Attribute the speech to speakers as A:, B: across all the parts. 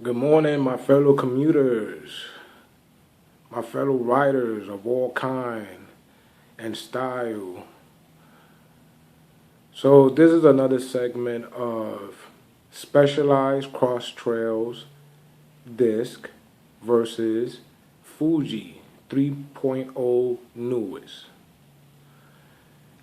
A: Good morning, my fellow commuters, my fellow riders of all kind and style. So this is another segment of Specialized Cross Trails Disc versus Fuji 3.0 newest.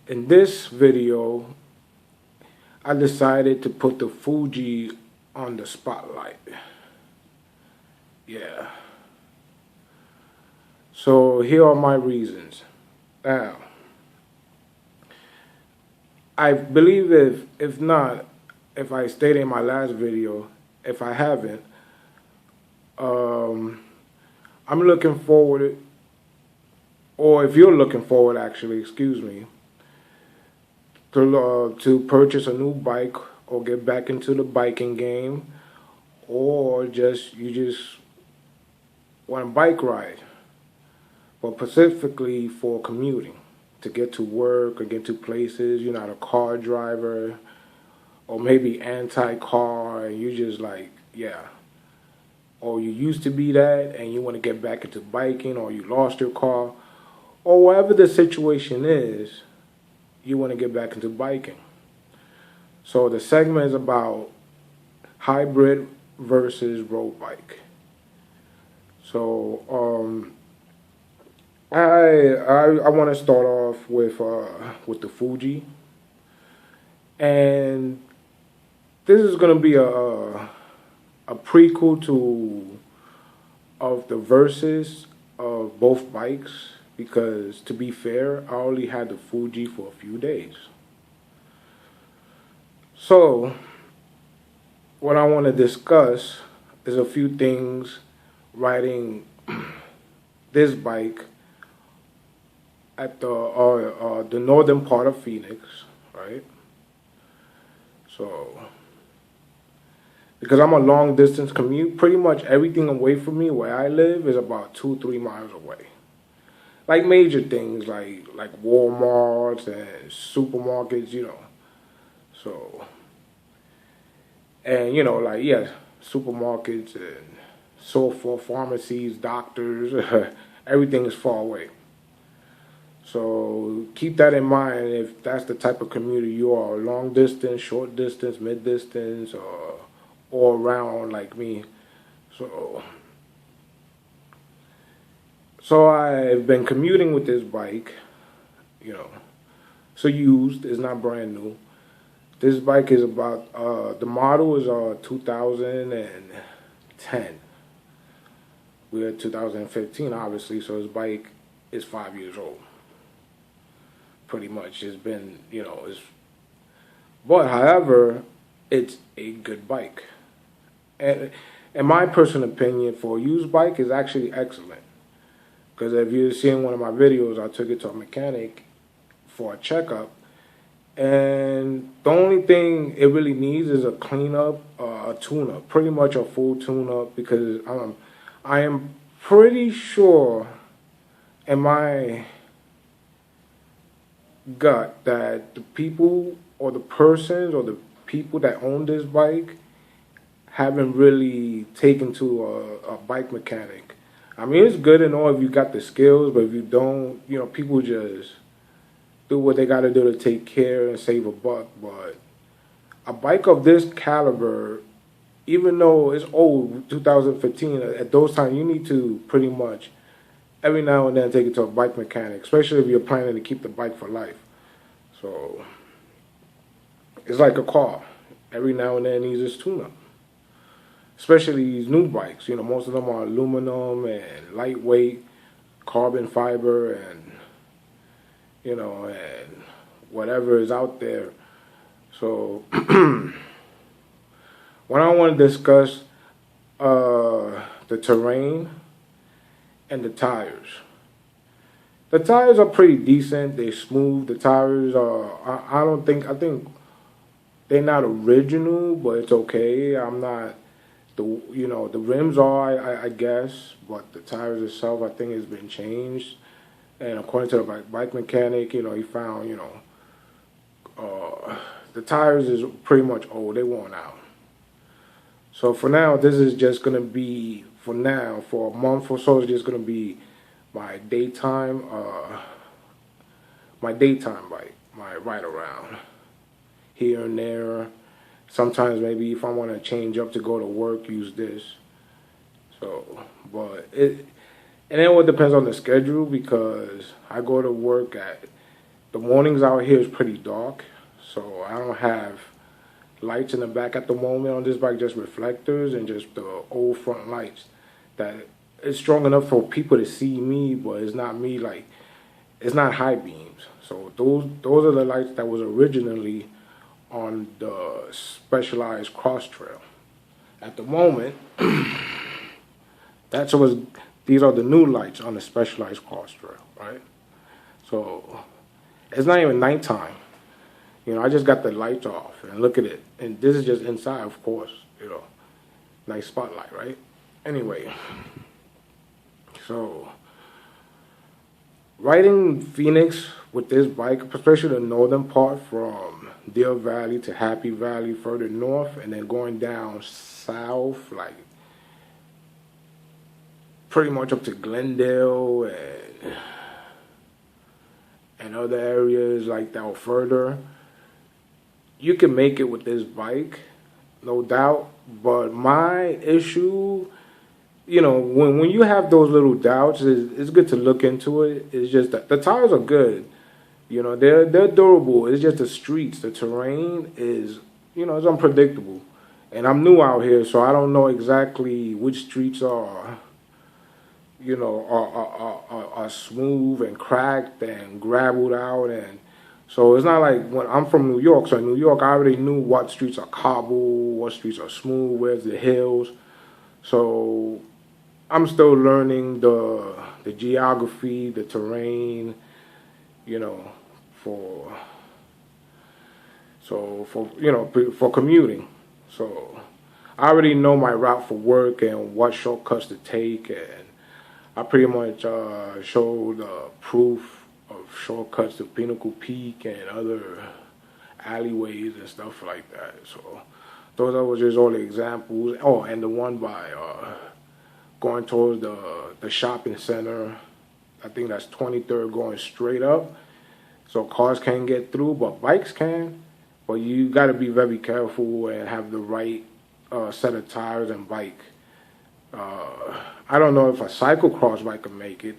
A: In this video, I decided to put the Fuji on the spotlight. Yeah. So here are my reasons. Now, I believe if not, if I stated in my last video, if I haven't, um, I'm looking forward, or if you're looking forward, actually, excuse me, to purchase a new bike or get back into the biking game, or you just want a bike ride, but specifically for commuting, to get to work or get to places. You're not a car driver, or maybe anti-car, and you just like, yeah. Or you used to be that, and you want to get back into biking, or you lost your car, or whatever the situation is, you want to get back into biking. So the segment is about hybrid versus road bike. So I want to start off with the Fuji, and this is gonna be a prequel to of the verses of both bikes, because to be fair, I only had the Fuji for a few days. So what I want to discuss is a few things riding this bike at the northern part of Phoenix, right? So because I'm a long distance commute, pretty much everything away from me where I live is about 2-3 miles away. Like major things like Walmarts and supermarkets, you know. So and like, yeah, supermarkets and so forth, pharmacies, doctors, everything is far away. So keep that in mind if that's the type of commuter you are, long distance, short distance, mid distance, or all around like me. So so I've been commuting with this bike, you know. So used, it's not brand new. This bike is about the model is 2010. We're 2015, obviously, so this bike is 5 years old. Pretty much, it's been, but however, it's a good bike. And in my personal opinion, for a used bike, is actually excellent. Because if you've seen one of my videos, I took it to a mechanic for a checkup, and the only thing it really needs is a cleanup, a tune-up, pretty much a full tune-up, because I am pretty sure in my gut that the people or the persons or the people that own this bike haven't really taken to a bike mechanic. I mean, it's good and all if you got the skills, but if you don't, people just do what they got to do to take care and save a buck. But a bike of this caliber, even though it's old, 2015, at those times you need to pretty much every now and then take it to a bike mechanic, especially if you're planning to keep the bike for life. So it's like a car. Every now and then it needs its tune-up. Especially these new bikes, most of them are aluminum and lightweight, carbon fiber, and and whatever is out there. So when I want to discuss the terrain and the tires. The tires are pretty decent. They're smooth. The tires are, I think they're not original, but it's okay. I'm not, the rims are, I guess, but the tires itself, I think, has been changed. And according to the bike mechanic, he found, the tires is pretty much old. They worn out. So for now, this is just gonna be, for now, for a month or so, it's just gonna be my daytime, bike, my ride around here and there. Sometimes maybe if I want to change up to go to work, use this. So, but and it all depends on the schedule because I go to work at, the mornings out here is pretty dark, so I don't have lights in the back at the moment on this bike, just reflectors and just the old front lights that it's strong enough for people to see me, but it's not me, like it's not high beams. So those are the lights that was originally on the Specialized Cross Trail. At the moment, that's was these are the new lights on the Specialized Cross Trail, right? So it's not even nighttime. You know, I just got the lights off and look at it. And this is just inside, of course, you know. Nice spotlight, right? Anyway, so riding Phoenix with this bike, especially the northern part from Deer Valley to Happy Valley further north, and then going down south, like pretty much up to Glendale and other areas like that or further. You can make it with this bike, no doubt. But my issue, you know, when you have those little doubts, it's good to look into it. It's just that the tires are good. You know, they're durable. It's just the streets, the terrain is, you know, it's unpredictable. And I'm new out here, so I don't know exactly which streets are, you know, are smooth and cracked and gravelled out. And so it's not like when I'm from New York. So in New York, I already knew what streets are cobble, what streets are smooth, where's the hills. So I'm still learning the geography, the terrain, you know, for for commuting. So I already know my route for work and what shortcuts to take, and I pretty much showed proof of shortcuts to Pinnacle Peak and other alleyways and stuff like that. So those are just all the examples. Oh, and the one by going towards the shopping center. I think that's 23rd going straight up. So cars can't get through, but bikes can. But you got to be very careful and have the right set of tires and bike. I don't know if a cyclocross bike can make it,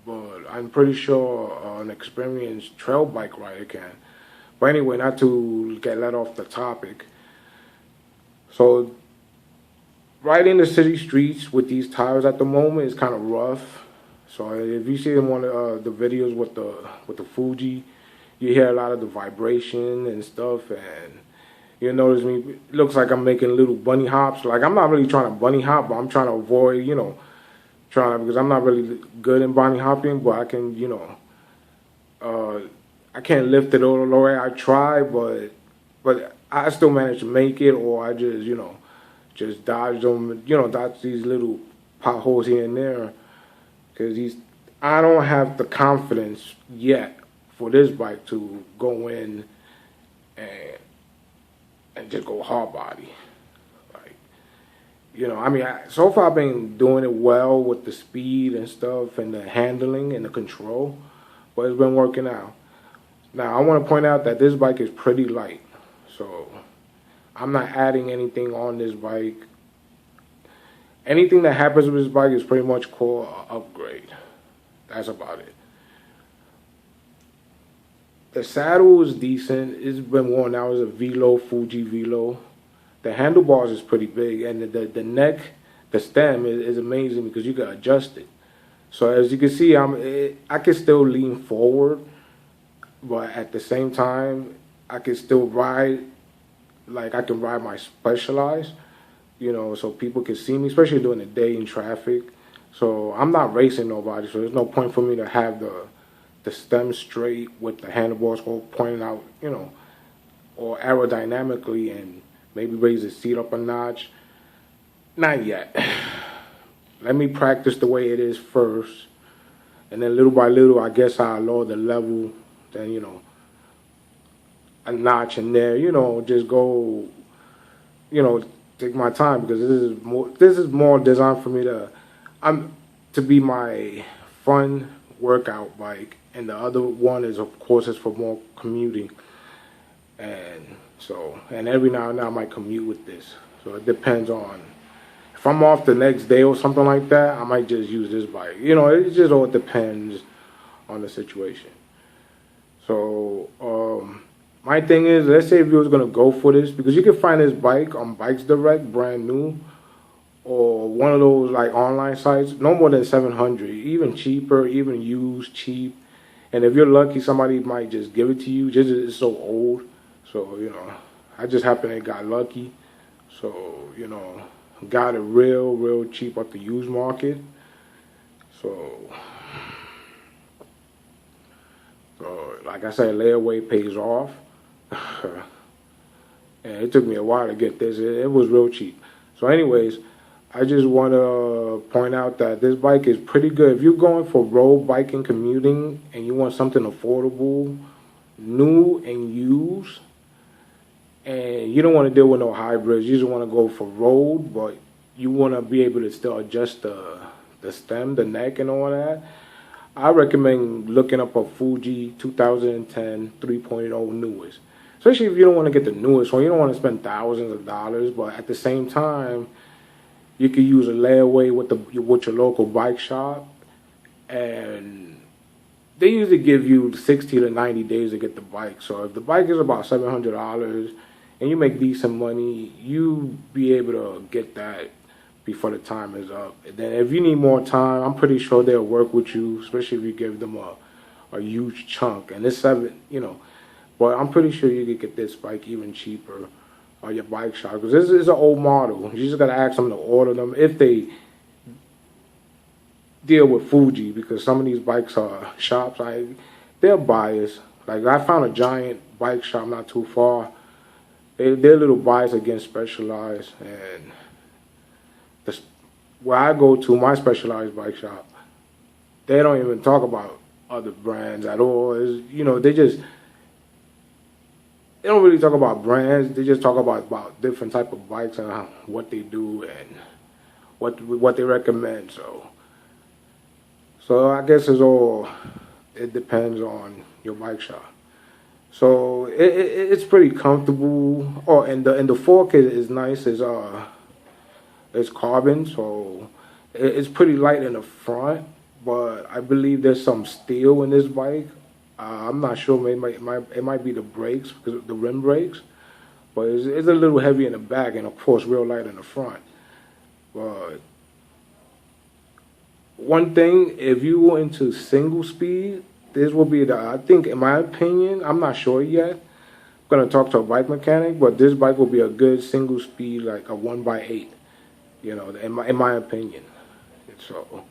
A: but I'm pretty sure an experienced trail bike rider can. But anyway, not to get let off the topic. So riding the city streets with these tires at the moment is kind of rough. So if you see in one of the videos with the Fuji, you hear a lot of the vibration and stuff, and you notice me. It looks like I'm making little bunny hops. Like I'm not really trying to bunny hop, but I'm trying to avoid, you know, because I'm not really good in bunny hopping, but I can, you know, I can't lift it all the way. I try, but I still manage to make it, or I just, you know, just dodge them, you know, dodge these little potholes here and there, because I don't have the confidence yet for this bike to go in and just go hard body. Like, you know, I mean, so far I've been doing it well with the speed and stuff and the handling and the control, but it's been working out. Now, I want to point out that this bike is pretty light, so I'm not adding anything on this bike. Anything that happens with this bike is pretty much called an upgrade. That's about it. The saddle is decent. It's been worn out. It's a Velo, Fuji Velo. The handlebars is pretty big, and the neck, the stem is amazing because you can adjust it. So as you can see, I can still lean forward, but at the same time, I can still ride like I can ride my Specialized, you know, so people can see me, especially during the day in traffic. So I'm not racing nobody, so there's no point for me to have the stem straight with the handlebars all pointing out, you know, or aerodynamically, and maybe raise the seat up a notch. Not yet. Let me practice the way it is first, and then little by little, I guess I'll lower the level, then, you know, a notch in there, you know, just go, you know, take my time because this is more designed for me to be my fun workout bike, and the other one is of course is for more commuting, and every now and then I might commute with this. So it depends on if I'm off the next day or something like that, I might just use this bike. It just all depends on the situation. So my thing is, let's say if you was gonna go for this, because you can find this bike on Bikes Direct, brand new, or one of those like online sites, no more than 700, even cheaper, even used cheap. And if you're lucky, somebody might just give it to you. Just it's so old, so I just happened to got lucky. So got it real cheap off the used market. So like I said, layaway pays off. And it took me a while to get this. It was real cheap. So anyways, I just want to point out that this bike is pretty good. If you're going for road biking, commuting, and you want something affordable, new and used, and you don't want to deal with no hybrids, you just want to go for road, but you want to be able to still adjust the stem, the neck, and all that, I recommend looking up a Fuji 2010 3.0 newest. Especially if you don't want to get the newest one, you don't want to spend thousands of dollars, but at the same time, you can use a layaway with your local bike shop, and they usually give you 60 to 90 days to get the bike. So if the bike is about $700 and you make decent money, you be able to get that before the time is up. And then if you need more time, I'm pretty sure they'll work with you, especially if you give them a huge chunk. And it's but I'm pretty sure you could get this bike even cheaper on your bike shop, because this is an old model. You just gotta ask them to order them if they deal with Fuji, because some of these bikes are shops, they're biased. Like I found a Giant bike shop not too far. They're a little biased against Specialized, and where I go to, my Specialized bike shop, they don't even talk about other brands at all. They don't really talk about brands. They just talk about different type of bikes and what they do and what they recommend. So I guess it depends on your bike shop. So it's pretty comfortable. Oh, and the fork is nice. It's carbon, so it's pretty light in the front. But I believe there's some steel in this bike. I'm not sure. It might be the brakes, because of the rim brakes, but it's a little heavy in the back, and of course real light in the front. But one thing, if you were into single speed, this will be I think, in my opinion, I'm not sure yet. I'm gonna talk to a bike mechanic, but this bike will be a good single speed, like a 1x8. In my opinion. So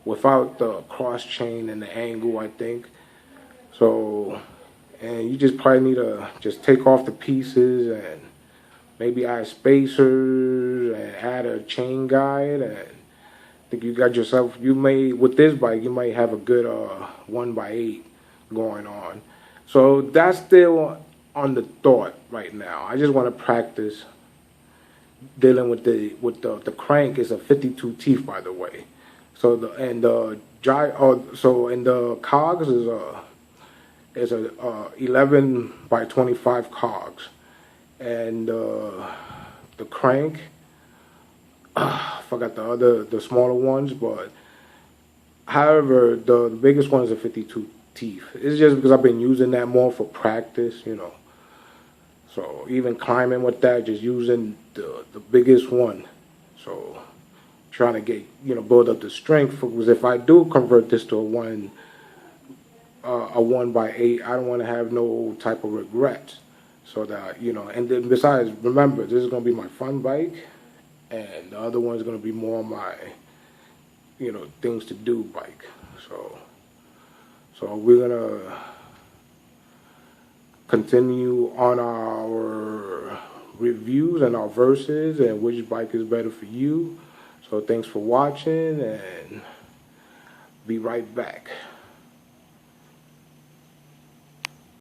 A: without the cross chain and the angle, I think. So, and you just probably need to just take off the pieces and maybe add spacers and add a chain guide, and I think you got yourself, with this bike, you might have a good 1x8 going on. So that's still on the thought right now. I just want to practice dealing with the crank. Is a 52 teeth, by the way. So the cogs is a 11 by 25 cogs, and the crank, I forgot the smaller ones, but however the biggest one is a 52 teeth. It's just because I've been using that more for practice, So even climbing with that, just using the biggest one. So trying to get build up the strength, because if I do convert this to a 1x8, I don't want to have no type of regrets. So that and then besides, remember, this is gonna be my fun bike, and the other one is gonna be more my things to do bike. So we're gonna continue on our reviews and our verses and which bike is better for you. So thanks for watching, and be right back.